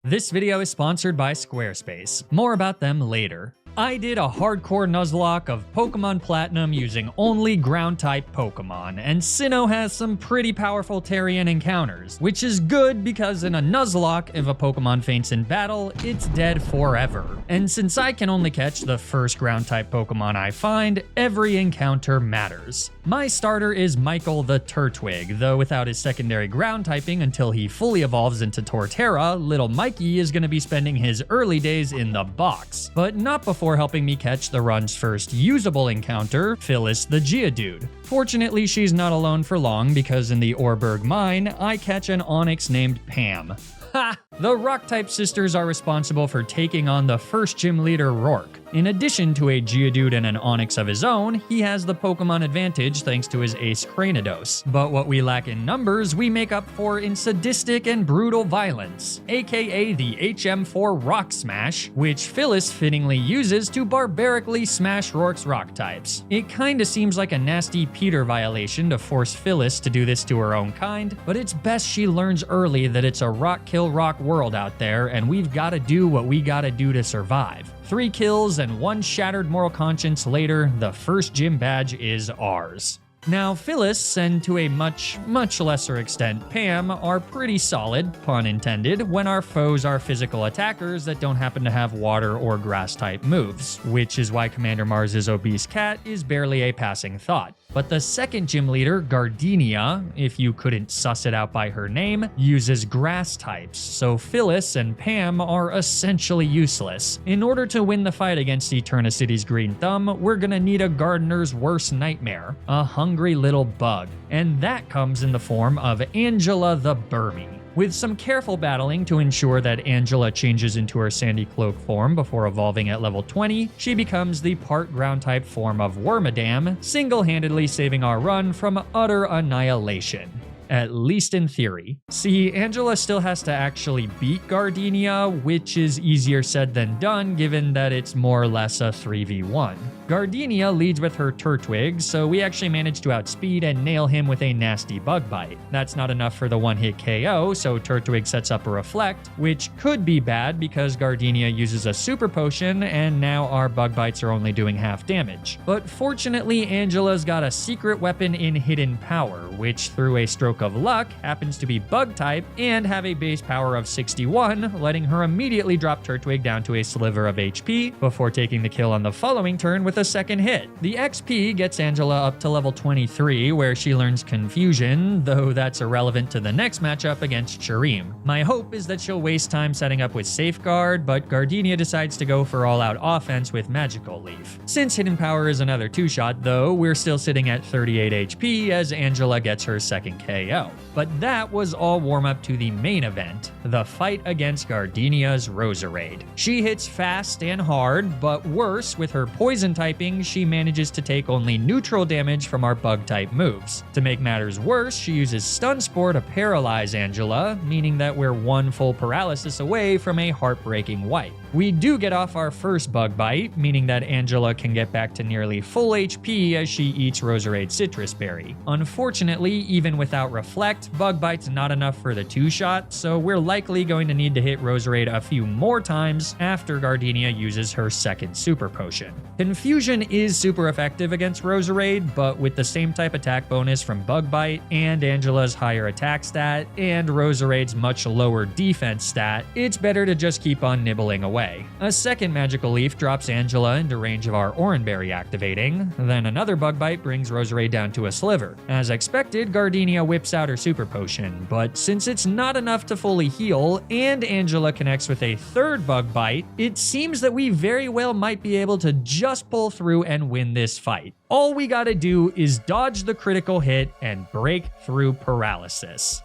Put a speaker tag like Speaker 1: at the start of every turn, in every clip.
Speaker 1: This video is sponsored by Squarespace. More about them later. I did a hardcore Nuzlocke of Pokémon Platinum using only ground-type Pokémon, and Sinnoh has some pretty powerful Terrian encounters, which is good because in a Nuzlocke, if a Pokémon faints in battle, it's dead forever. And since I can only catch the first ground-type Pokémon I find, every encounter matters. My starter is Michael the Turtwig, though without his secondary ground typing until he fully evolves into Torterra, little Mikey is going to be spending his early days in the box, but not before helping me catch the run's first usable encounter, Phyllis the Geodude. Fortunately, she's not alone for long because in the Orberg mine, I catch an Onix named Pam. Ha! The Rock-type sisters are responsible for taking on the first gym leader, Rourke. In addition to a Geodude and an Onix of his own, he has the Pokemon advantage thanks to his ace Cranidos. But what we lack in numbers, we make up for in sadistic and brutal violence, aka the HM4 Rock Smash, which Phyllis fittingly uses to barbarically smash Rourke's rock types. It kinda seems like a nasty Peter violation to force Phyllis to do this to her own kind, but it's best she learns early that it's a rock kill rock world out there and we've gotta do what we gotta do to survive. 3 kills and 1 shattered moral conscience later, the first gym badge is ours. Now, Phyllis, and to a much lesser extent Pam, are pretty solid, pun intended, when our foes are physical attackers that don't happen to have water or grass type moves, which is why Commander Mars's obese cat is barely a passing thought. But the second gym leader, Gardenia, if you couldn't suss it out by her name, uses grass types, so Phyllis and Pam are essentially useless. In order to win the fight against Eternicity's Green Thumb, we're gonna need a gardener's worst nightmare, a hungry little bug, and that comes in the form of Angela the Burmy. With some careful battling to ensure that Angela changes into her Sandy Cloak form before evolving at level 20, she becomes the part ground-type form of Wormadam, single-handedly saving our run from utter annihilation. At least in theory. See, Angela still has to actually beat Gardenia, which is easier said than done given that it's more or less a 3v1. Gardenia leads with her Turtwig, so we actually managed to outspeed and nail him with a nasty bug bite. That's not enough for the one-hit KO, so Turtwig sets up a Reflect, which could be bad because Gardenia uses a super potion and now our bug bites are only doing half damage. But fortunately, Angela's got a secret weapon in Hidden Power, which through a stroke of luck happens to be bug type and have a base power of 61, letting her immediately drop Turtwig down to a sliver of HP before taking the kill on the following turn with a second hit. The XP gets Angela up to level 23 where she learns Confusion, though that's irrelevant to the next matchup against Shireen. My hope is that she'll waste time setting up with Safeguard, but Gardenia decides to go for all-out offense with Magical Leaf. Since Hidden Power is another 2-shot though, we're still sitting at 38 HP as Angela gets her second KO. But that was all warm-up to the main event, the fight against Gardenia's Roserade. She hits fast and hard, but worse, with her poison typing, she manages to take only neutral damage from our bug-type moves. To make matters worse, she uses Stun Spore to paralyze Angela, meaning that we're 1 full paralysis away from a heartbreaking wipe. We do get off our first bug bite, meaning that Angela can get back to nearly full HP as she eats Roserade Citrus Berry. Unfortunately, even without Reflect, bug bite's not enough for the 2-shot, so we're likely going to need to hit Roserade a few more times after Gardenia uses her second super potion. Confusion is super effective against Roserade, but with the same type attack bonus from bug bite and Angela's higher attack stat and Roserade's much lower defense stat, it's better to just keep on nibbling away. A second Magical Leaf drops Angela into range of our Oranberry activating, then another bug bite brings Roserade down to a sliver. As expected, Gardenia whips out her super potion, but since it's not enough to fully heal and Angela connects with a third bug bite, it seems that we very well might be able to just pull through and win this fight. All we gotta do is dodge the critical hit and break through paralysis.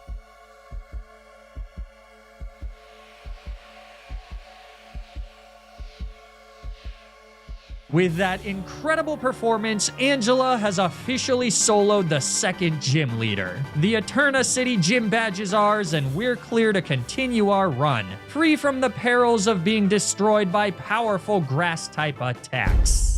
Speaker 1: With that incredible performance, Angela has officially soloed the second gym leader. The Eterna City gym badge is ours, and we're clear to continue our run, free from the perils of being destroyed by powerful grass-type attacks.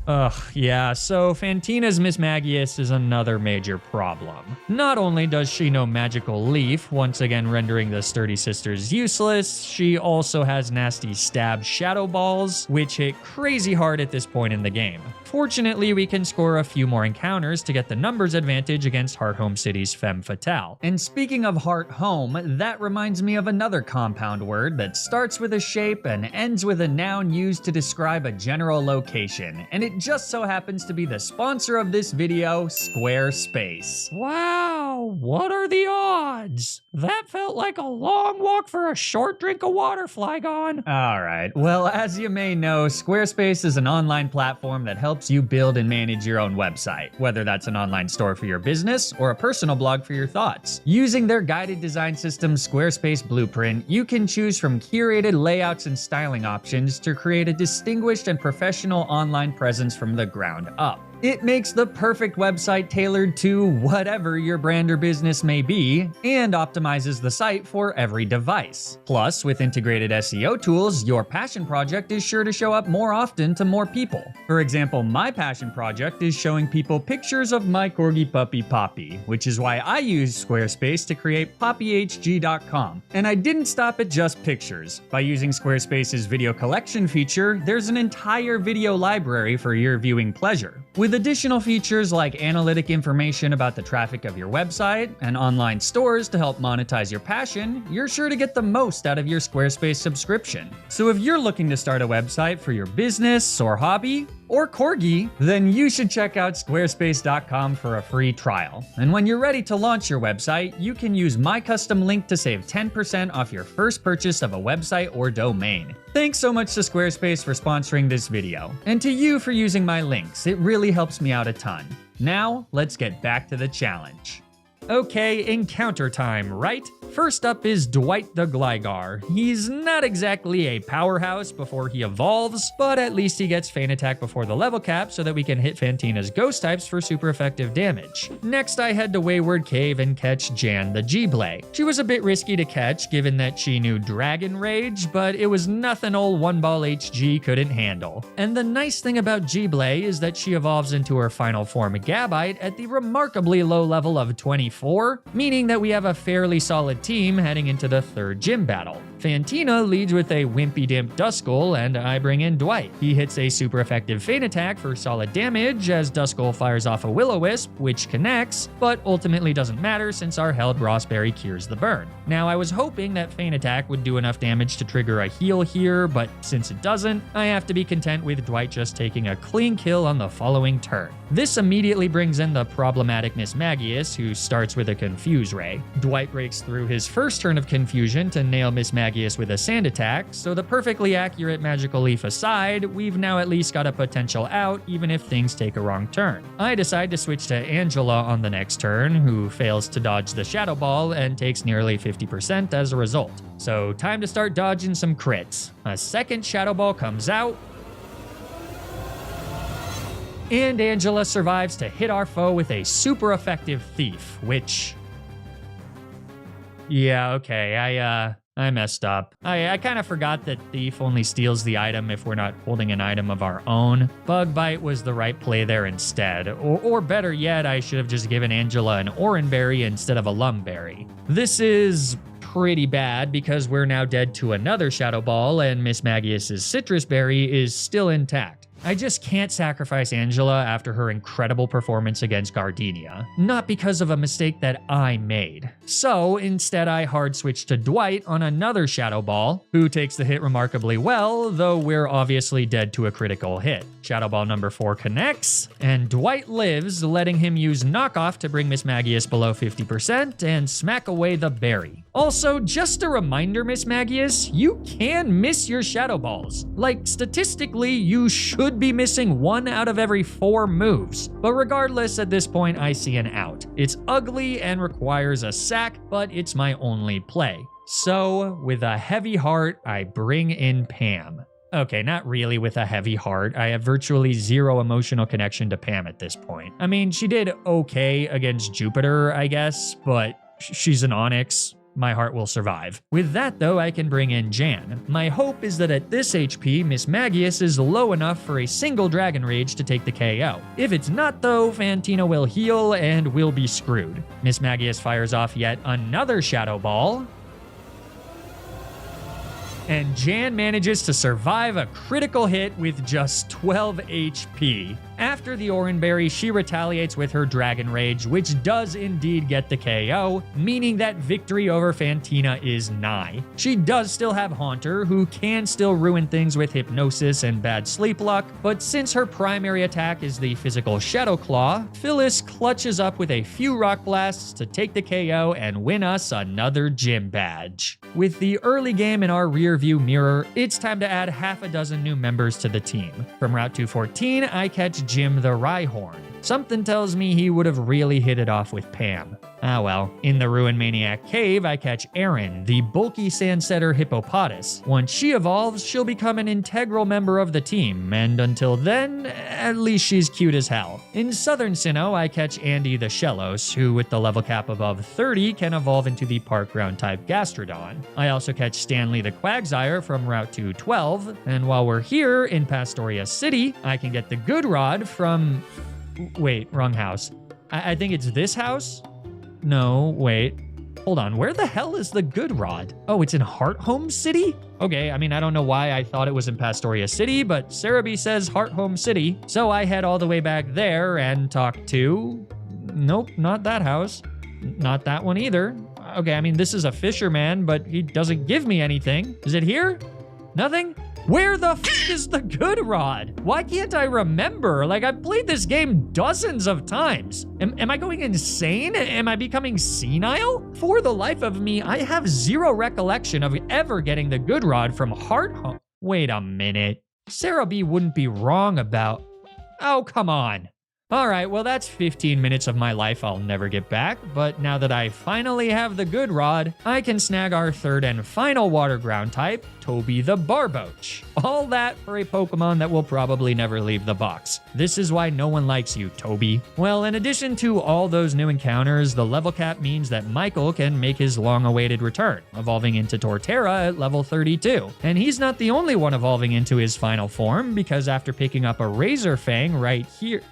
Speaker 1: Ugh, yeah, so Fantina's Miss Magius is another major problem. Not only does she know Magical Leaf, once again rendering the Sturdy Sisters useless, she also has nasty Stab Shadow Balls, which hit crazy hard at this point in the game. Fortunately, we can score a few more encounters to get the numbers advantage against Hearthome City's Femme Fatale. And speaking of Hearthome, that reminds me of another compound word that starts with a shape and ends with a noun used to describe a general location, and it just so happens to be the sponsor of this video, Squarespace. Wow, what are the odds? That felt like a long walk for a short drink of water, Flygon. Alright, well, as you may know, Squarespace is an online platform that helps you build and manage your own website, whether that's an online store for your business or a personal blog for your thoughts. Using their guided design system, Squarespace Blueprint, you can choose from curated layouts and styling options to create a distinguished and professional online presence from the ground up. It makes the perfect website tailored to whatever your brand or business may be, and optimizes the site for every device. Plus, with integrated SEO tools, your passion project is sure to show up more often to more people. For example, my passion project is showing people pictures of my corgi puppy Poppy, which is why I use Squarespace to create poppyhg.com. And I didn't stop at just pictures. By using Squarespace's video collection feature, there's an entire video library for your viewing pleasure. With additional features like analytic information about the traffic of your website and online stores to help monetize your passion, you're sure to get the most out of your Squarespace subscription. So if you're looking to start a website for your business or hobby, or corgi, then you should check out squarespace.com for a free trial. And when you're ready to launch your website, you can use my custom link to save 10% off your first purchase of a website or domain. Thanks so much to Squarespace for sponsoring this video, and to you for using my links. It really helps me out a ton. Now, let's get back to the challenge. Okay, encounter time, right? First up is Dwight the Gligar. He's not exactly a powerhouse before he evolves, but at least he gets Feint Attack before the level cap so that we can hit Fantina's ghost types for super effective damage. Next, I head to Wayward Cave and catch Jan the G-Blay. She was a bit risky to catch given that she knew Dragon Rage, but it was nothing old One Ball HG couldn't handle. And the nice thing about G-Blay is that she evolves into her final form Gabite at the remarkably low level of 24, meaning that we have a fairly solid team heading into the third gym battle. Fantina leads with a Wimpy Dimp Duskull, and I bring in Dwight. He hits a super effective Feint Attack for solid damage as Duskull fires off a Will-O-Wisp, which connects, but ultimately doesn't matter since our held Rossberry cures the burn. Now, I was hoping that Feint Attack would do enough damage to trigger a heal here, but since it doesn't, I have to be content with Dwight just taking a clean kill on the following turn. This immediately brings in the problematic Miss Magius, who starts with a Confuse Ray. Dwight breaks through his first turn of confusion to nail Miss Magius with a Sand Attack, so the perfectly accurate Magical Leaf aside, we've now at least got a potential out even if things take a wrong turn. I decide to switch to Angela on the next turn, who fails to dodge the Shadow Ball and takes nearly 50% as a result. So time to start dodging some crits. A second Shadow Ball comes out, and Angela survives to hit our foe with a super effective Thief, which... yeah, okay, I messed up. I kind of forgot that Thief only steals the item if we're not holding an item of our own. Bug Bite was the right play there instead. Or better yet, I should have just given Angela an Oranberry instead of a Lumberry. This is pretty bad because we're now dead to another Shadow Ball and Miss Magius's Citrus Berry is still intact. I just can't sacrifice Angela after her incredible performance against Gardenia, not because of a mistake that I made. So instead I hard switch to Dwight on another Shadow Ball, who takes the hit remarkably well, though we're obviously dead to a critical hit. Shadow Ball number 4 connects, and Dwight lives, letting him use Knockoff to bring Miss Magius below 50% and smack away the berry. Also, just a reminder, Miss Magius, you can miss your Shadow Balls. Like, statistically, you should be missing 1 out of every 4 moves. But regardless, at this point, I see an out. It's ugly and requires a sack, but it's my only play. So, with a heavy heart, I bring in Pam. Okay, not really with a heavy heart. I have virtually zero emotional connection to Pam at this point. I mean, she did okay against Jupiter, I guess, but she's an Onyx. my heart will survive. With that though, I can bring in Jan. My hope is that at this HP, Miss Magius is low enough for a single Dragon Rage to take the KO. If it's not though, Fantina will heal and we'll be screwed. Miss Magius fires off yet another Shadow Ball, and Jan manages to survive a critical hit with just 12 HP. After the Oran Berry, she retaliates with her Dragon Rage, which does indeed get the KO, meaning that victory over Fantina is nigh. She does still have Haunter, who can still ruin things with Hypnosis and Bad Sleep Luck, but since her primary attack is the physical Shadow Claw, Phyllis clutches up with a few Rock Blasts to take the KO and win us another gym badge. With the early game in our rear view mirror, it's time to add half a dozen new members to the team. From Route 214, I catch Jim the Rhyhorn. Something tells me he would have really hit it off with Pam. Ah well. In the Ruin Maniac Cave, I catch Erin, the bulky Sandsetter Hippopotamus. Once she evolves, she'll become an integral member of the team, and until then, at least she's cute as hell. In Southern Sinnoh, I catch Andy the Shellos, who with the level cap above 30 can evolve into the Park Ground type Gastrodon. I also catch Stanley the Quagsire from Route 212, and while we're here in Pastoria City, I can get the Good Rod from... Wait, wrong house. I think it's this house? No, wait. Hold on, where the hell is the Good Rod? Oh, it's in Hearthome City? Okay, I mean, I don't know why I thought it was in Pastoria City, but Cerebi says Hearthome City, so I head all the way back there and talk to... Nope, not that house. Not that one either. Okay, I mean, this is a fisherman, but he doesn't give me anything. Is it here? Nothing? Where the f is the Good Rod? Why can't I remember? Like, I've played this game dozens of times. Am I going insane? Am I becoming senile? For the life of me, I have zero recollection of ever getting the Good Rod from Hearthome. Wait a minute. Sarah B wouldn't be wrong about... Oh, come on. Alright, well that's 15 minutes of my life I'll never get back, but now that I finally have the Good Rod, I can snag our third and final water ground type, Toby the Barboach. All that for a Pokemon that will probably never leave the box. This is why no one likes you, Toby. Well, in addition to all those new encounters, the level cap means that Michael can make his long-awaited return, evolving into Torterra at level 32. And he's not the only one evolving into his final form, because after picking up a Razor Fang right here...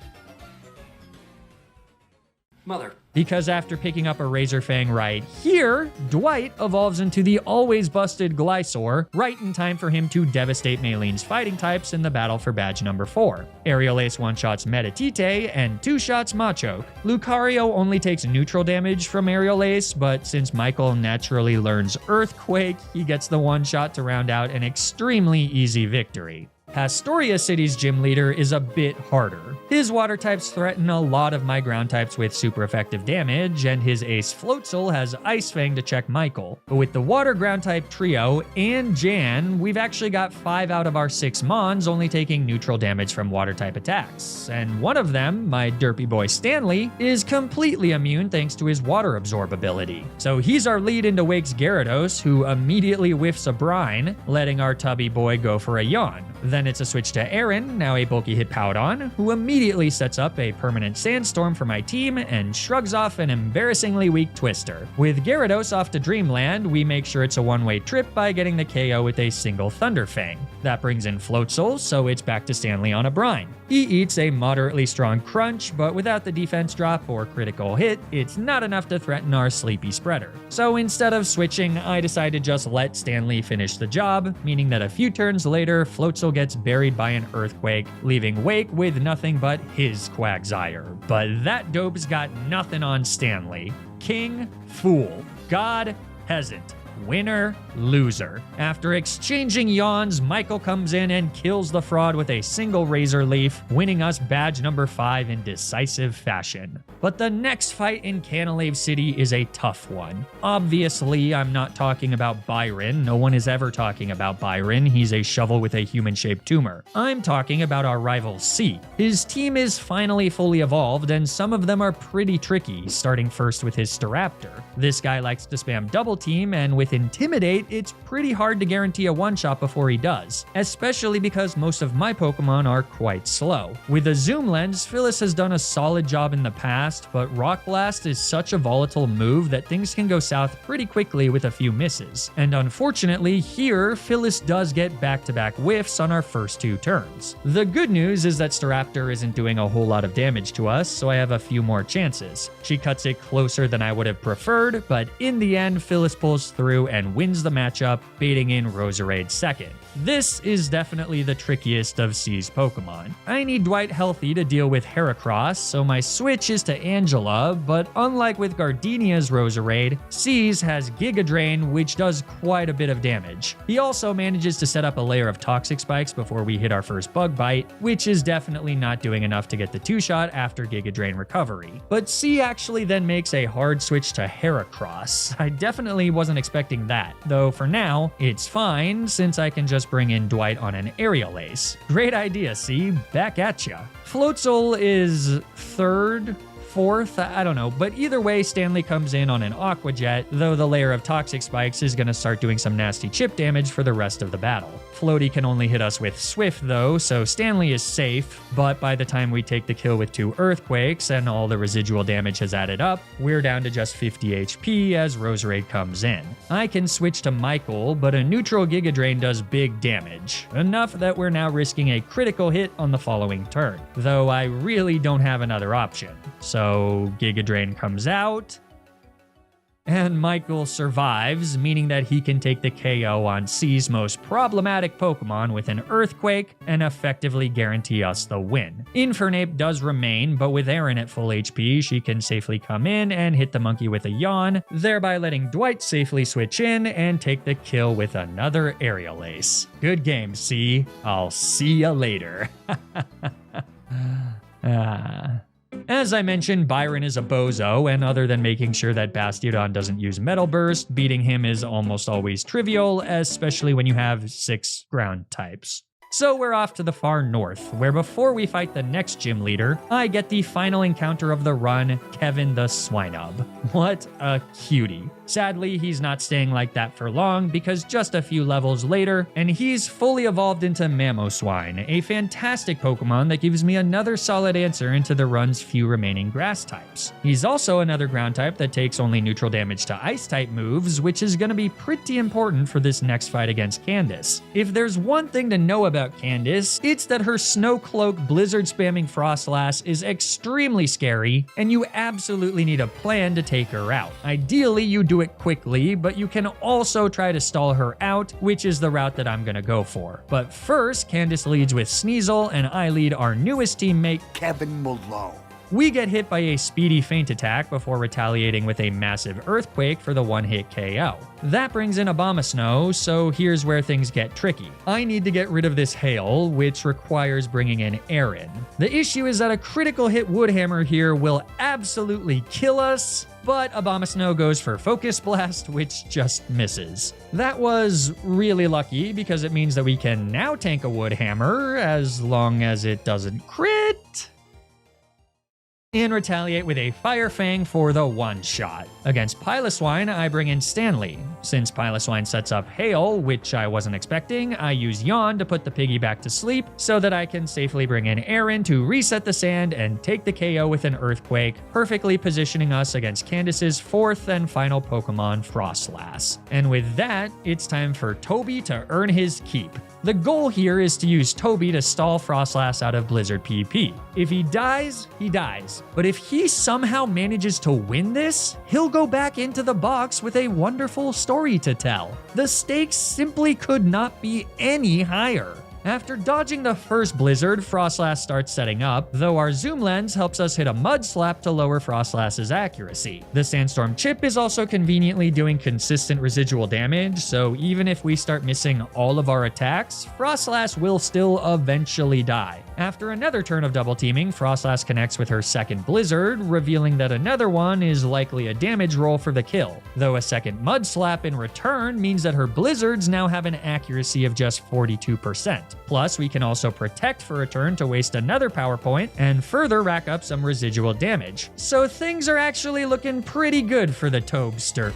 Speaker 2: Mother.
Speaker 1: Because after picking up a Razor Fang right here, Dwight evolves into the always busted Glysaur, right in time for him to devastate Maylene's fighting types in the battle for badge number 4. Aerial Ace one-shots Metatite and two-shots Machoke. Lucario only takes neutral damage from Aerial Ace, but since Michael naturally learns Earthquake, he gets the one-shot to round out an extremely easy victory. Pastoria City's gym leader is a bit harder. His water types threaten a lot of my ground types with super effective damage, and his ace Floatzel has Ice Fang to check Michael. But with the water ground type trio and Jan, we've actually got 5 out of our 6 Mons only taking neutral damage from water type attacks. And one of them, my derpy boy Stanley, is completely immune thanks to his water absorb ability. So he's our lead into Wake's Gyarados, who immediately whiffs a brine, letting our tubby boy go for a yawn. Then it's a switch to Erin, now a bulky Hippowdon, who immediately sets up a permanent Sandstorm for my team and shrugs off an embarrassingly weak Twister. With Gyarados off to Dreamland, we make sure it's a one-way trip by getting the KO with a single Thunder Fang. That brings in Floatzel, so it's back to Stanley on a brine. He eats a moderately strong Crunch, but without the defense drop or critical hit, it's not enough to threaten our Sleepy Spreader. So instead of switching, I decide to just let Stanley finish the job, meaning that a few turns later, Floatzel gets buried by an Earthquake, leaving Wake with nothing but his Quagsire. But that dope's got nothing on Stanley. King, fool. God, peasant. Winner, loser. After exchanging yawns, Michael comes in and kills the fraud with a single Razor Leaf, winning us badge number 5 in decisive fashion. But the next fight in Canalave City is a tough one. Obviously, I'm not talking about Byron. No one is ever talking about Byron. He's a shovel with a human-shaped tumor. I'm talking about our rival C. His team is finally fully evolved, and some of them are pretty tricky, starting first with his Staraptor. This guy likes to spam double team, and with with Intimidate, it's pretty hard to guarantee a one-shot before he does, especially because most of my Pokemon are quite slow. With a Zoom Lens, Phyllis has done a solid job in the past, but Rock Blast is such a volatile move that things can go south pretty quickly with a few misses. And unfortunately, here, Phyllis does get back-to-back whiffs on our first 2 turns. The good news is that Staraptor isn't doing a whole lot of damage to us, so I have a few more chances. She cuts it closer than I would have preferred, but in the end, Phyllis pulls through and wins the matchup, baiting in Roserade second. This is definitely the trickiest of C's Pokemon. I need Dwight healthy to deal with Heracross, so my switch is to Angela, but unlike with Gardenia's Roserade, C's has Giga Drain, which does quite a bit of damage. He also manages to set up a layer of Toxic Spikes before we hit our first Bug Bite, which is definitely not doing enough to get the 2-shot after Giga Drain recovery. But C actually then makes a hard switch to Heracross. I definitely wasn't expecting that, though for now, it's fine since I can just bring in Dwight on an Aerial Ace. Great idea, C. Back at ya. Floatzel is third, fourth, I don't know, but either way, Stanley comes in on an Aqua Jet, though the layer of Toxic Spikes is going to start doing some nasty chip damage for the rest of the battle. Floaty can only hit us with Swift though, so Stanley is safe, but by the time we take the kill with 2 Earthquakes and all the residual damage has added up, we're down to just 50 HP as Roserade comes in. I can switch to Michael, but a neutral Giga Drain does big damage, enough that we're now risking a critical hit on the following turn, though I really don't have another option. So Giga Drain comes out, and Michael survives, meaning that he can take the KO on C's most problematic Pokemon with an Earthquake and effectively guarantee us the win. Infernape does remain, but with Erin at full HP, she can safely come in and hit the monkey with a Yawn, thereby letting Dwight safely switch in and take the kill with another Aerial Ace. Good game, C. I'll see ya later. As I mentioned, Byron is a bozo, and other than making sure that Bastiodon doesn't use Metal Burst, beating him is almost always trivial, especially when you have 6 ground types. So we're off to the far north, where before we fight the next gym leader, I get the final encounter of the run, Kevin the Swinub. What a cutie. Sadly, he's not staying like that for long because just a few levels later, and he's fully evolved into Mamoswine, a fantastic Pokemon that gives me another solid answer into the run's few remaining grass types. He's also another ground type that takes only neutral damage to ice type moves, which is going to be pretty important for this next fight against Candace. If there's one thing to know about Candace, it's that her Snow Cloak blizzard spamming Frostlass is extremely scary, and you absolutely need a plan to take her out. Ideally, you do it quickly, but you can also try to stall her out, which is the route that I'm gonna go for. But first, Candace leads with Sneasel, and I lead our newest teammate,
Speaker 2: Kevin Malone.
Speaker 1: We get hit by a speedy feint attack before retaliating with a massive Earthquake for the one-hit KO. That brings in Abomasnow, so here's where things get tricky. I need to get rid of this hail, which requires bringing in Erin. The issue is that a critical hit Woodhammer here will absolutely kill us, but Abomasnow goes for Focus Blast, which just misses. That was really lucky because it means that we can now tank a Woodhammer as long as it doesn't crit and retaliate with a Fire Fang for the one-shot. Against Piloswine, I bring in Stanley. Since Piloswine sets up Hail, which I wasn't expecting, I use Yawn to put the piggy back to sleep so that I can safely bring in Erin to reset the sand and take the KO with an Earthquake, perfectly positioning us against Candace's 4th and final Pokemon, Frostlass. And with that, it's time for Toby to earn his keep. The goal here is to use Toby to stall Frostlass out of Blizzard PP. If he dies, he dies. But if he somehow manages to win this, he'll go back into the box with a wonderful story to tell. The stakes simply could not be any higher. After dodging the first blizzard, Frostlass starts setting up, though our zoom lens helps us hit a mud slap to lower Frostlass's accuracy. The sandstorm chip is also conveniently doing consistent residual damage, so even if we start missing all of our attacks, Frostlass will still eventually die. After another turn of double teaming, Frostlass connects with her second blizzard, revealing that another one is likely a damage roll for the kill, though a second mud slap in return means that her blizzards now have an accuracy of just 42%. Plus, we can also protect for a turn to waste another power point and further rack up some residual damage. So things are actually looking pretty good for the Tobster.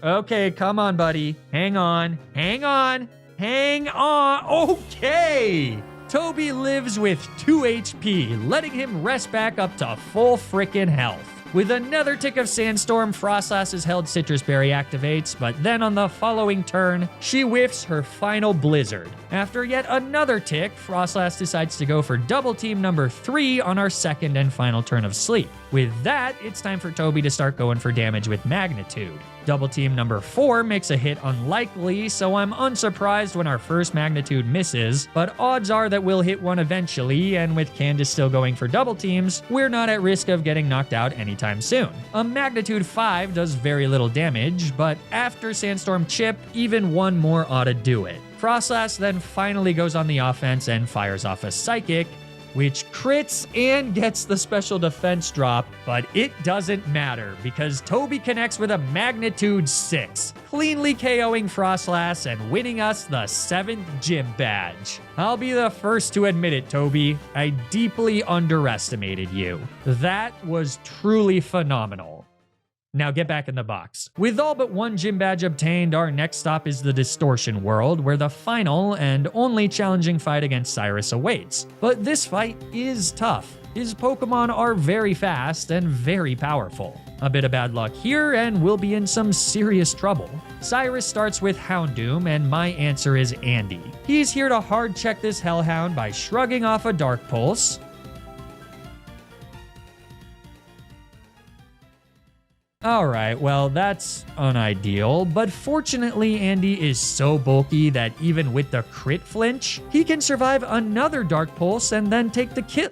Speaker 1: Okay, come on, buddy. Hang on. Hang on. Hang on. Okay. Toby lives with 2 HP, letting him rest back up to full frickin' health. With another tick of Sandstorm, Frostlass's held Citrus Berry activates, but then on the following turn, she whiffs her final Blizzard. After yet another tick, Frostlass decides to go for double team number 3 on our second and final turn of sleep. With that, it's time for Toby to start going for damage with Magnitude. Double team number 4 makes a hit unlikely, so I'm unsurprised when our first Magnitude misses, but odds are that we'll hit one eventually, and with Candace still going for double teams, we're not at risk of getting knocked out anytime soon. A Magnitude 5 does very little damage, but after Sandstorm Chip, even one more ought to do it. Frostlass then finally goes on the offense and fires off a Psychic, which crits and gets the special defense drop, but it doesn't matter because Toby connects with a Magnitude 6, cleanly KOing Frostlass and winning us the 7th gym badge. I'll be the first to admit it, Toby. I deeply underestimated you. That was truly phenomenal. Now get back in the box. With all but one gym badge obtained, our next stop is the Distortion World, where the final and only challenging fight against Cyrus awaits. But this fight is tough. His Pokemon are very fast and very powerful. A bit of bad luck here and we'll be in some serious trouble. Cyrus starts with Houndoom and my answer is Andy. He's here to hard check this Hellhound by shrugging off a Dark Pulse, Alright, well that's unideal, but fortunately Andy is so bulky that even with the crit flinch, he can survive another Dark Pulse and then take the kill.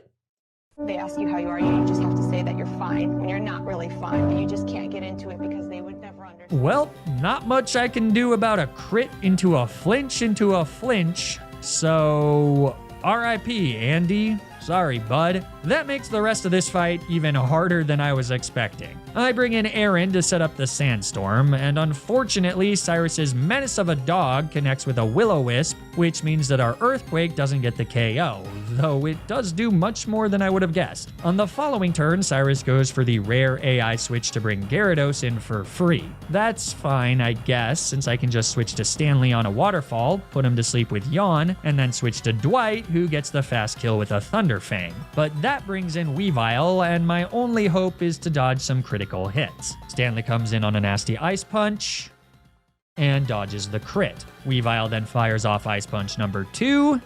Speaker 2: They ask you how you are, you just have to say that you're fine when you're not really fine, but you just can't get into it because they would never understand.
Speaker 1: Well, not much I can do about a crit into a flinch, so RIP Andy. Sorry, bud. That makes the rest of this fight even harder than I was expecting. I bring in Aaron to set up the Sandstorm, and unfortunately, Cyrus's Menace of a Dog connects with a Will-O-Wisp, which means that our Earthquake doesn't get the KO, though it does do much more than I would have guessed. On the following turn, Cyrus goes for the rare AI switch to bring Gyarados in for free. That's fine, I guess, since I can just switch to Stanley on a Waterfall, put him to sleep with Yawn, and then switch to Dwight, who gets the fast kill with a Thunder Fang. But that brings in Weavile, and my only hope is to dodge some critical hits. Stanley comes in on a nasty Ice Punch and dodges the crit. Weavile then fires off Ice Punch number 2,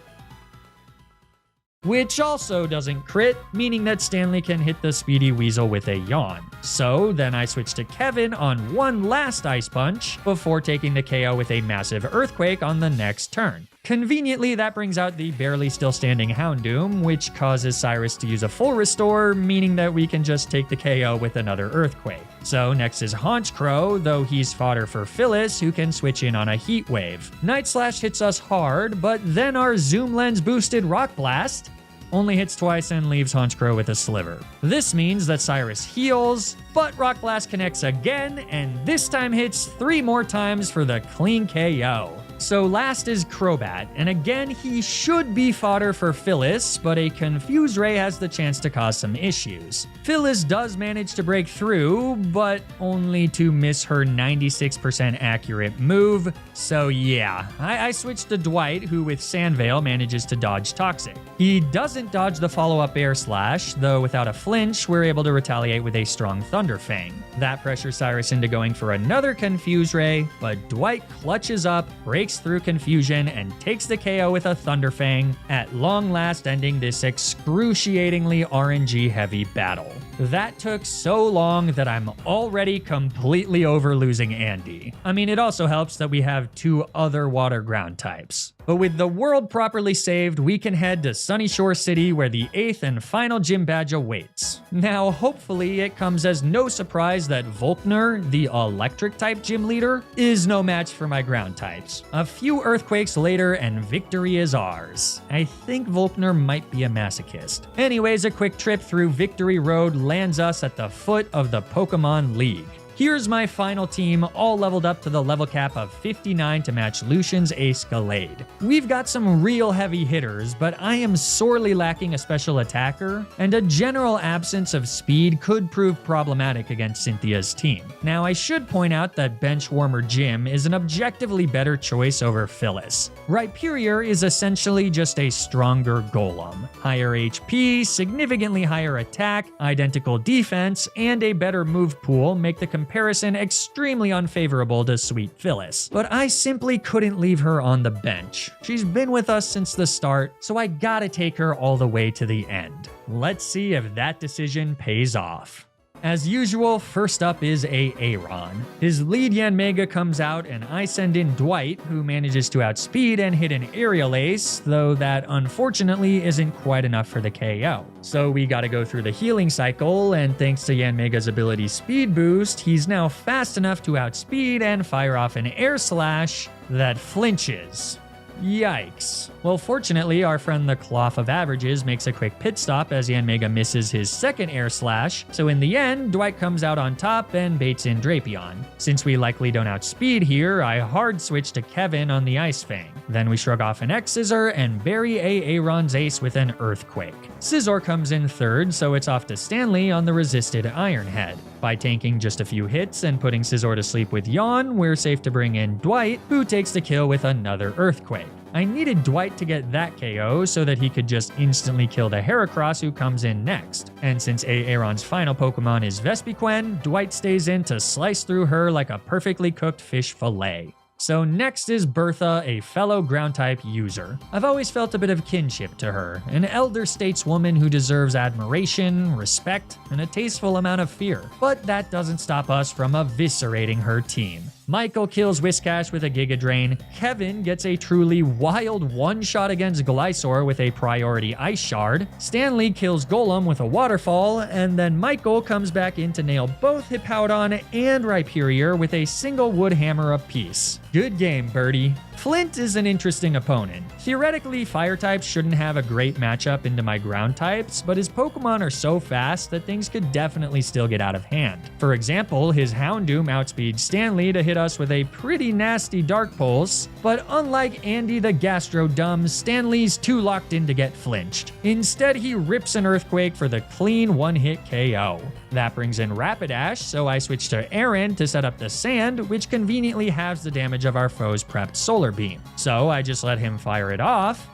Speaker 1: which also doesn't crit, meaning that Stanley can hit the Speedy Weasel with a Yawn. So then I switch to Kevin on one last Ice Punch before taking the KO with a massive Earthquake on the next turn. Conveniently, that brings out the barely still standing Houndoom, which causes Cyrus to use a full restore, meaning that we can just take the KO with another Earthquake. So next is Honchkrow, though he's fodder for Phyllis, who can switch in on a Heat Wave. Night Slash hits us hard, but then our Zoom Lens boosted Rock Blast only hits twice and leaves Honchkrow with a Sliver. This means that Cyrus heals, but Rock Blast connects again, and this time hits 3 more times for the clean KO. So last is Crobat, and again he should be fodder for Phyllis, but a Confuse Ray has the chance to cause some issues. Phyllis does manage to break through, but only to miss her 96% accurate move, so yeah, I switched to Dwight, who with Sandveil manages to dodge Toxic. He doesn't dodge the follow-up Air Slash, though without a flinch, we're able to retaliate with a strong Thunder Fang. That pressures Cyrus into going for another Confuse Ray, but Dwight clutches up, breaks through confusion, and takes the KO with a Thunder Fang, at long last ending this excruciatingly RNG-heavy battle. That took so long that I'm already completely over losing Andy. I mean, it also helps that we have 2 other water ground types. But with the world properly saved, we can head to Sunny Shore City where the 8th and final gym badge awaits. Now, hopefully it comes as no surprise that Volkner, the electric type gym leader, is no match for my ground types. A few earthquakes later and victory is ours. I think Volkner might be a masochist. Anyways, a quick trip through Victory Road lands us at the foot of the Pokemon League. Here's my final team, all leveled up to the level cap of 59 to match Lucian's Ace Gallade. We've got some real heavy hitters, but I am sorely lacking a special attacker, and a general absence of speed could prove problematic against Cynthia's team. Now, I should point out that Benchwarmer Jim is an objectively better choice over Phyllis. Rhyperior is essentially just a stronger golem. Higher HP, significantly higher attack, identical defense, and a better move pool make the comparison extremely unfavorable to Sweet Phyllis. But I simply couldn't leave her on the bench. She's been with us since the start, so I gotta take her all the way to the end. Let's see if that decision pays off. As usual, first up is Aaron. His lead Yanmega comes out and I send in Dwight, who manages to outspeed and hit an aerial ace, though that unfortunately isn't quite enough for the KO. So we gotta go through the healing cycle, and thanks to Yanmega's ability Speed Boost, he's now fast enough to outspeed and fire off an air slash that flinches. Yikes. Well, fortunately, our friend the Cloth of Averages makes a quick pit stop as Yanmega misses his second air slash, so in the end, Dwight comes out on top and baits in Drapion. Since we likely don't outspeed here, I hard switch to Kevin on the Ice Fang. Then we shrug off an X-Scissor and bury Aaron's ace with an Earthquake. Scizor comes in third, so it's off to Stanley on the resisted Iron Head. By tanking just a few hits and putting Scizor to sleep with Yawn, we're safe to bring in Dwight, who takes the kill with another Earthquake. I needed Dwight to get that KO so that he could just instantly kill the Heracross who comes in next. And since Aaron's final Pokemon is Vespiquen, Dwight stays in to slice through her like a perfectly cooked fish fillet. So next is Bertha, a fellow ground-type user. I've always felt a bit of kinship to her, an elder stateswoman who deserves admiration, respect, and a tasteful amount of fear. But that doesn't stop us from eviscerating her team. Michael kills Whiscash with a Giga Drain, Kevin gets a truly wild one-shot against Glysaur with a priority Ice Shard, Stanley kills Golem with a Waterfall, and then Michael comes back in to nail both Hippowdon and Rhyperior with a single Wood Hammer apiece. Good game, Birdie. Flint is an interesting opponent. Theoretically, fire types shouldn't have a great matchup into my ground types, but his Pokemon are so fast that things could definitely still get out of hand. For example, his Houndoom outspeeds Stanley to hit us with a pretty nasty Dark Pulse, but unlike Andy the Gastrodum, Stanley's too locked in to get flinched. Instead, he rips an Earthquake for the clean one-hit KO. That brings in Rapidash, so I switch to Aaron to set up the Sand, which conveniently halves the damage of our foe's prepped Solar Beam. So I just let him fire it off,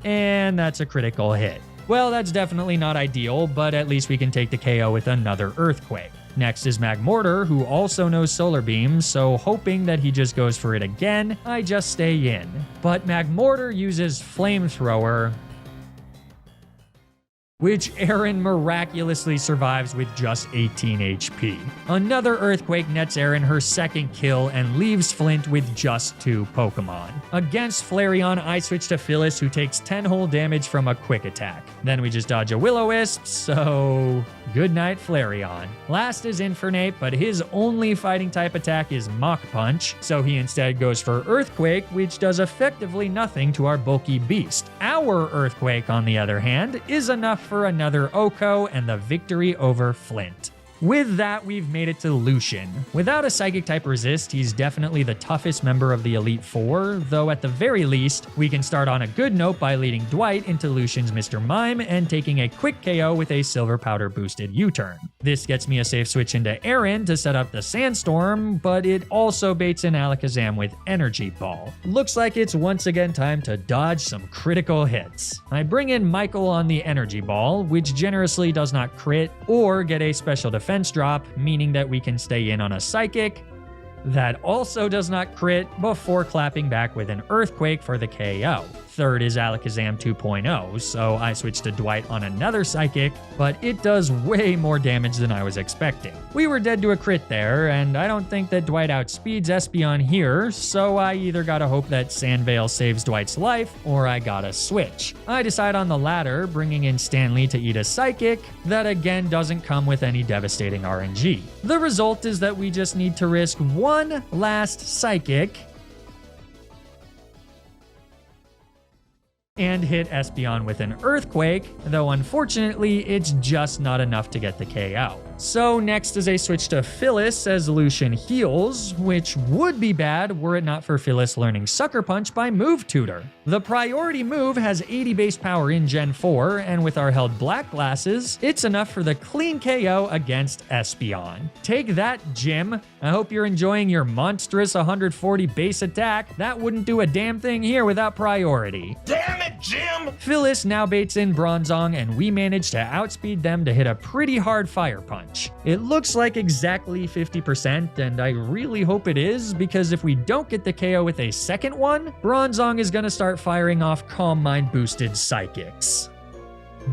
Speaker 1: and that's a critical hit. Well, that's definitely not ideal, but at least we can take the KO with another Earthquake. Next is Magmortar, who also knows Solar Beam, so hoping that he just goes for it again, I just stay in. But Magmortar uses Flamethrower, which Aaron miraculously survives with just 18 HP. Another Earthquake nets Aaron her second kill and leaves Flint with just 2 Pokemon. Against Flareon, I switch to Phyllis, who takes 10 whole damage from a quick attack. Then we just dodge a Will-O-Wisp, so good night, Flareon. Last is Infernape, but his only fighting type attack is Mach Punch, so he instead goes for Earthquake, which does effectively nothing to our bulky beast. Our Earthquake, on the other hand, is enough for another Oko and the victory over Flint. With that, we've made it to Lucian. Without a Psychic-type resist, he's definitely the toughest member of the Elite Four, though at the very least, we can start on a good note by leading Dwight into Lucian's Mr. Mime and taking a quick KO with a Silver Powder-boosted U-turn. This gets me a safe switch into Aaron to set up the Sandstorm, but it also baits in Alakazam with Energy Ball. Looks like it's once again time to dodge some critical hits. I bring in Michael on the Energy Ball, which generously does not crit or get a special defense drop, meaning that we can stay in on a Psychic. That also does not crit before clapping back with an Earthquake for the KO. Third is Alakazam 2.0, so I switch to Dwight on another Psychic, but it does way more damage than I was expecting. We were dead to a crit there, and I don't think that Dwight outspeeds Espeon here, so I either gotta hope that Sandveil saves Dwight's life, or I gotta switch. I decide on the latter, bringing in Stanley to eat a Psychic that again doesn't come with any devastating RNG. The result is that we just need to risk one last Psychic and hit Espeon with an Earthquake, though unfortunately it's just not enough to get the KO. So next is a switch to Phyllis as Lucian heals, which would be bad were it not for Phyllis learning Sucker Punch by Move Tutor. The priority move has 80 base power in Gen 4, and with our held black glasses, it's enough for the clean KO against Espeon. Take that, Jim. I hope you're enjoying your monstrous 140 base attack. That wouldn't do a damn thing here without priority.
Speaker 3: Damn it, Jim!
Speaker 1: Phyllis now baits in Bronzong, and we manage to outspeed them to hit a pretty hard fire punch. It looks like exactly 50%, and I really hope it is, because if we don't get the KO with a second one, Bronzong is gonna start firing off Calm Mind boosted psychics.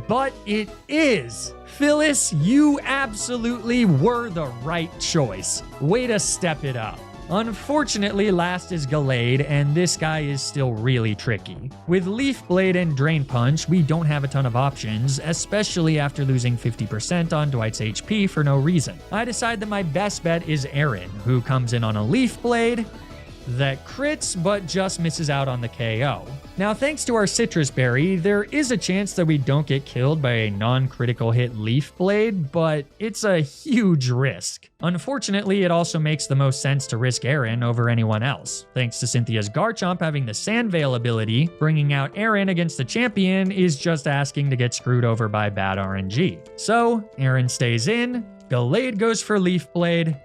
Speaker 1: But it is! Phyllis, you absolutely were the right choice. Way to step it up. Unfortunately, last is Gallade, and this guy is still really tricky. With Leaf Blade and Drain Punch, we don't have a ton of options, especially after losing 50% on Dwight's HP for no reason. I decide that my best bet is Aaron, who comes in on a Leaf Blade that crits but just misses out on the KO. Now, thanks to our Citrus Berry, there is a chance that we don't get killed by a non-critical hit Leaf Blade, but it's a huge risk. Unfortunately, it also makes the most sense to risk Aaron over anyone else. Thanks to Cynthia's Garchomp having the Sand Veil ability, bringing out Aaron against the champion is just asking to get screwed over by bad RNG. So, Aaron stays in, Gallade goes for Leaf Blade,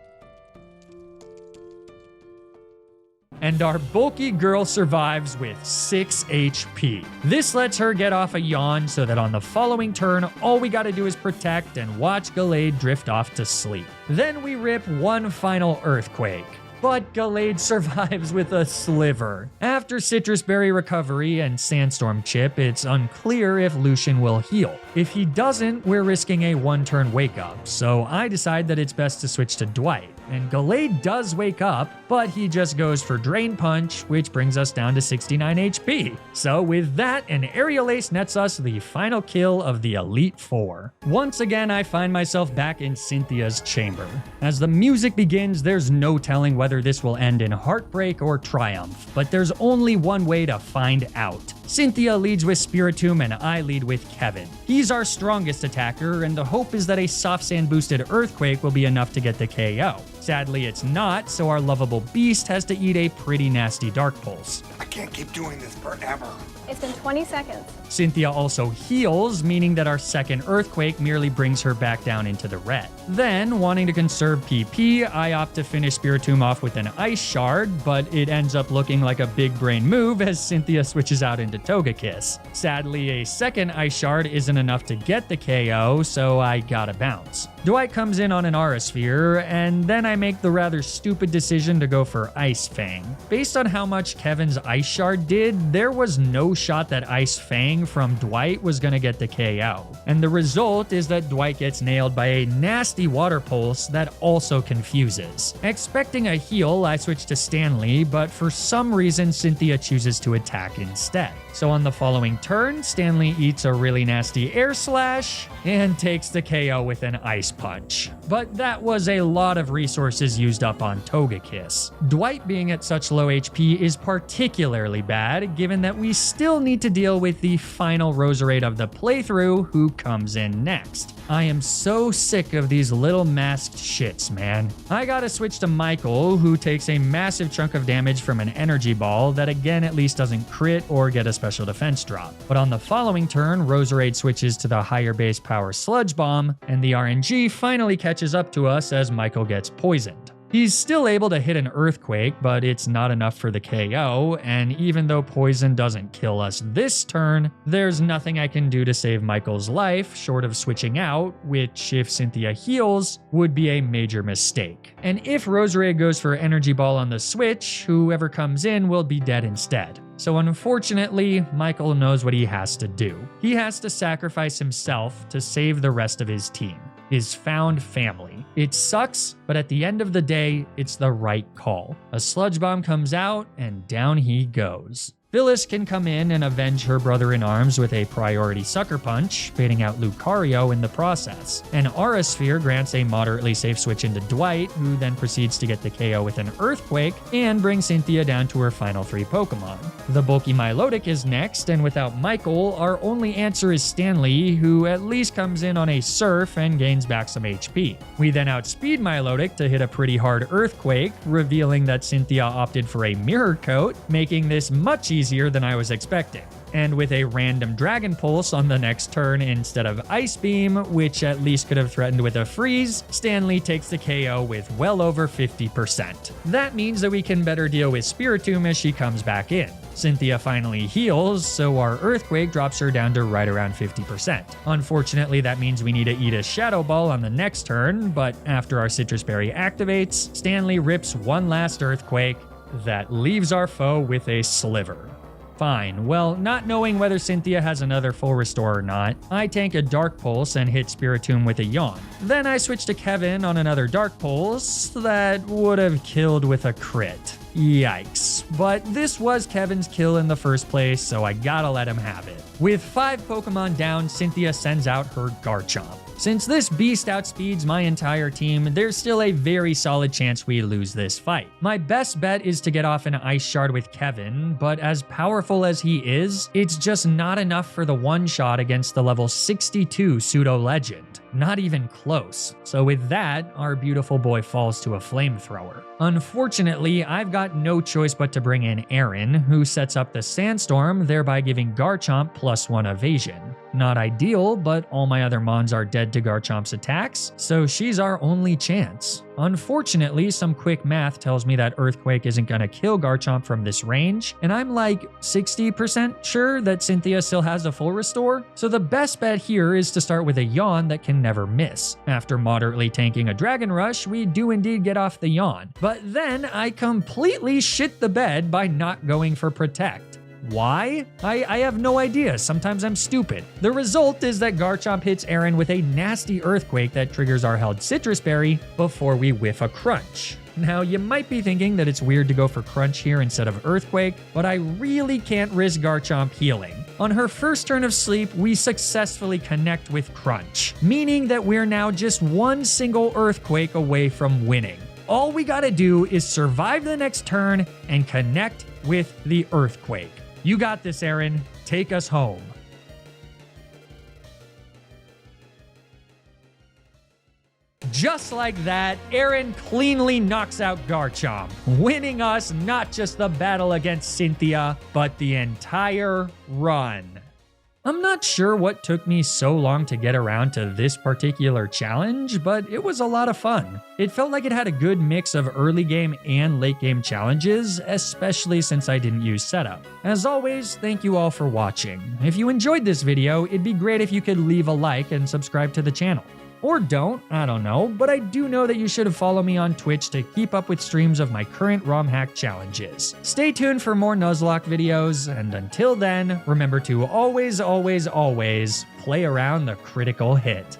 Speaker 1: and our bulky girl survives with 6 HP. This lets her get off a yawn so that on the following turn, all we gotta do is protect and watch Gallade drift off to sleep. Then we rip one final Earthquake. But Gallade survives with a sliver. After Citrus Berry recovery and Sandstorm Chip, it's unclear if Lucian will heal. If he doesn't, we're risking a one-turn wake-up, so I decide that it's best to switch to Dwight. And Gallade does wake up, but he just goes for Drain Punch, which brings us down to 69 HP. So with that, an Aerial Ace nets us the final kill of the Elite Four. Once again, I find myself back in Cynthia's chamber. As the music begins, there's no telling whether this will end in heartbreak or triumph, but there's only one way to find out. Cynthia leads with Spiritomb and I lead with Kevin. He's our strongest attacker, and the hope is that a soft sand boosted Earthquake will be enough to get the KO. Sadly, it's not, so our lovable beast has to eat a pretty nasty Dark Pulse.
Speaker 3: I can't keep doing this forever.
Speaker 2: It's been 20 seconds.
Speaker 1: Cynthia also heals, meaning that our second Earthquake merely brings her back down into the red. Then, wanting to conserve PP, I opt to finish Spiritomb off with an Ice Shard, but it ends up looking like a big brain move as Cynthia switches out into Togekiss. Sadly, a second Ice Shard isn't enough to get the KO, so I gotta bounce. Dwight comes in on an Aura Sphere, and then I make the rather stupid decision to go for Ice Fang. Based on how much Kevin's Ice Shard did, there was no shot that Ice Fang from Dwight was gonna get the KO. And the result is that Dwight gets nailed by a nasty Water Pulse that also confuses. Expecting a heal, I switch to Stanley, but for some reason Cynthia chooses to attack instead. So on the following turn, Stanley eats a really nasty Air Slash and takes the KO with an Ice Punch. But that was a lot of resources used up on Togekiss. Dwight being at such low HP is particularly bad, given that we still need to deal with the final Roserade of the playthrough, who comes in next. I am so sick of these little masked shits, man. I gotta switch to Michael, who takes a massive chunk of damage from an energy ball that again at least doesn't crit or get a special defense drop. But on the following turn, Roserade switches to the higher base power Sludge Bomb, and the RNG finally catches up to us as Michael gets poisoned. He's still able to hit an Earthquake, but it's not enough for the KO, and even though poison doesn't kill us this turn, there's nothing I can do to save Michael's life short of switching out, which, if Cynthia heals, would be a major mistake. And if Roserade goes for Energy Ball on the switch, whoever comes in will be dead instead. So unfortunately, Michael knows what he has to do. He has to sacrifice himself to save the rest of his team, his found family. It sucks, but at the end of the day, it's the right call. A Sludge Bomb comes out, and down he goes. Phyllis can come in and avenge her brother-in-arms with a priority sucker punch, baiting out Lucario in the process. An Aura Sphere grants a moderately safe switch into Dwight, who then proceeds to get the KO with an Earthquake and bring Cynthia down to her final 3 Pokemon. The bulky Milotic is next, and without Michael, our only answer is Stanley, who at least comes in on a Surf and gains back some HP. We then outspeed Milotic to hit a pretty hard Earthquake, revealing that Cynthia opted for a Mirror Coat, making this much easier than I was expecting. And with a random Dragon Pulse on the next turn instead of Ice Beam, which at least could have threatened with a Freeze, Stanley takes the KO with well over 50%. That means that we can better deal with Spiritomb as she comes back in. Cynthia finally heals, so our Earthquake drops her down to right around 50%. Unfortunately, that means we need to eat a Shadow Ball on the next turn, but after our Citrus Berry activates, Stanley rips one last Earthquake that leaves our foe with a Sliver. Fine, well, not knowing whether Cynthia has another full restore or not, I tank a Dark Pulse and hit Spiritomb with a Yawn. Then I switch to Kevin on another Dark Pulse that would have killed with a crit. Yikes. But this was Kevin's kill in the first place, so I gotta let him have it. With 5 Pokemon down, Cynthia sends out her Garchomp. Since this beast outspeeds my entire team, there's still a very solid chance we lose this fight. My best bet is to get off an Ice Shard with Kevin, but as powerful as he is, it's just not enough for the one-shot against the level 62 Pseudo-Legend. Not even close. So with that, our beautiful boy falls to a Flamethrower. Unfortunately, I've got no choice but to bring in Aaron, who sets up the Sandstorm, thereby giving Garchomp +1 evasion. Not ideal, but all my other Mons are dead to Garchomp's attacks, so she's our only chance. Unfortunately, some quick math tells me that Earthquake isn't gonna kill Garchomp from this range, and I'm like 60% sure that Cynthia still has a full restore, so the best bet here is to start with a Yawn that can never miss. After moderately tanking a Dragon Rush, we do indeed get off the Yawn, but then I completely shit the bed by not going for Protect. Why? I have no idea. Sometimes I'm stupid. The result is that Garchomp hits Aaron with a nasty Earthquake that triggers our held Citrus Berry before we whiff a Crunch. Now, you might be thinking that it's weird to go for Crunch here instead of Earthquake, but I really can't risk Garchomp healing. On her first turn of sleep, we successfully connect with Crunch, meaning that we're now just one single Earthquake away from winning. All we gotta do is survive the next turn and connect with the Earthquake. You got this, Aaron. Take us home. Just like that, Aaron cleanly knocks out Garchomp, winning us not just the battle against Cynthia, but the entire run. I'm not sure what took me so long to get around to this particular challenge, but it was a lot of fun. It felt like it had a good mix of early game and late game challenges, especially since I didn't use setup. As always, thank you all for watching. If you enjoyed this video, it'd be great if you could leave a like and subscribe to the channel. Or don't, I don't know, but I do know that you should follow me on Twitch to keep up with streams of my current ROM hack challenges. Stay tuned for more Nuzlocke videos, and until then, remember to always, always, always play around the critical hit.